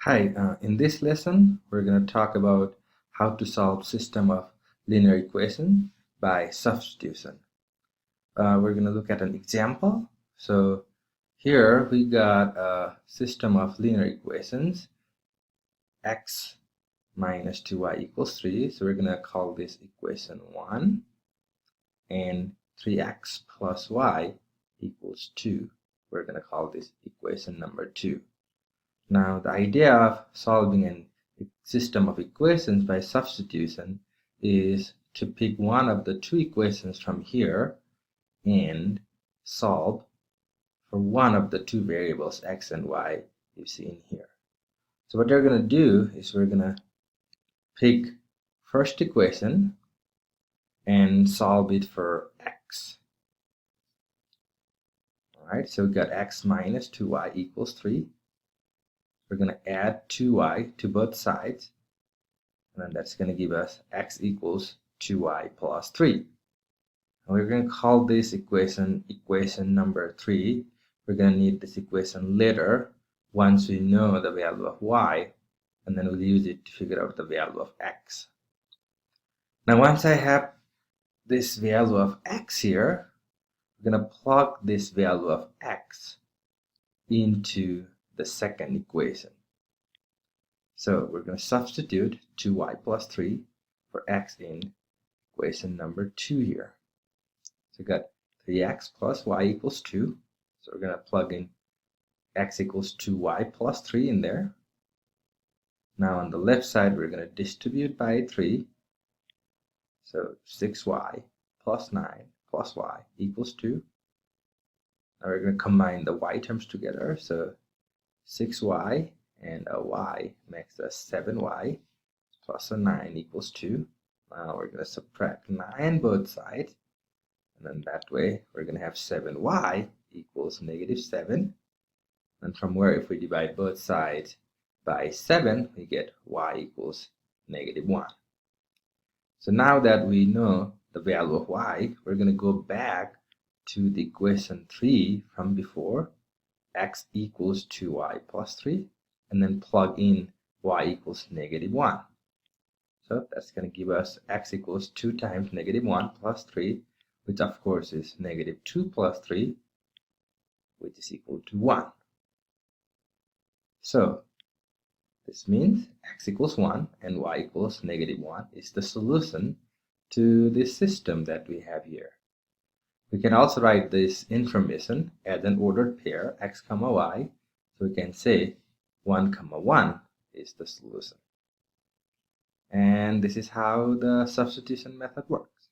Hi, in this lesson, we're going to talk about how to solve system of linear equation by substitution. We're going to look at an example. So here we got a system of linear equations, x minus 2y equals 3. So we're going to call this equation 1, and 3x plus y equals 2. We're going to call this equation number 2. Now, the idea of solving a system of equations by substitution is to pick one of the two equations from here and solve for one of the two variables x and y you see in here. So what we're going to do is we're going to pick first equation and solve it for x. Alright, so we got x minus 2y equals 3. We're going to add 2y to both sides, and then that's going to give us x equals 2y plus 3. And we're going to call this equation number 3. We're going to need this equation later once we know the value of y, and then we'll use it to figure out the value of x. Now once I have this value of x here, we're going to plug this value of x into the second equation. So we're going to substitute 2y plus 3 for x in equation number 2 here. So we got 3x plus y equals 2. So we're going to plug in x equals 2y plus 3 in there. Now on the left side, we're going to distribute by 3. So 6y plus 9 plus y equals 2. Now we're going to combine the y terms together. So 6y and a y makes us 7y plus a 9 equals 2. Now we're going to subtract 9 both sides, and then that way we're going to have 7y equals negative 7. And from where, if we divide both sides by 7, we get y equals negative 1. So now that we know the value of y, we're going to go back to the equation 3 from before, x equals 2y plus 3, and then plug in y equals negative 1. So that's going to give us x equals 2 times negative 1 plus 3, which of course is negative 2 plus 3, which is equal to 1. So this means x equals 1 and y equals negative 1 is the solution to this system that we have here. We can also write this information as an ordered pair, x comma y. So we can say 1 comma 1 is the solution. And this is how the substitution method works.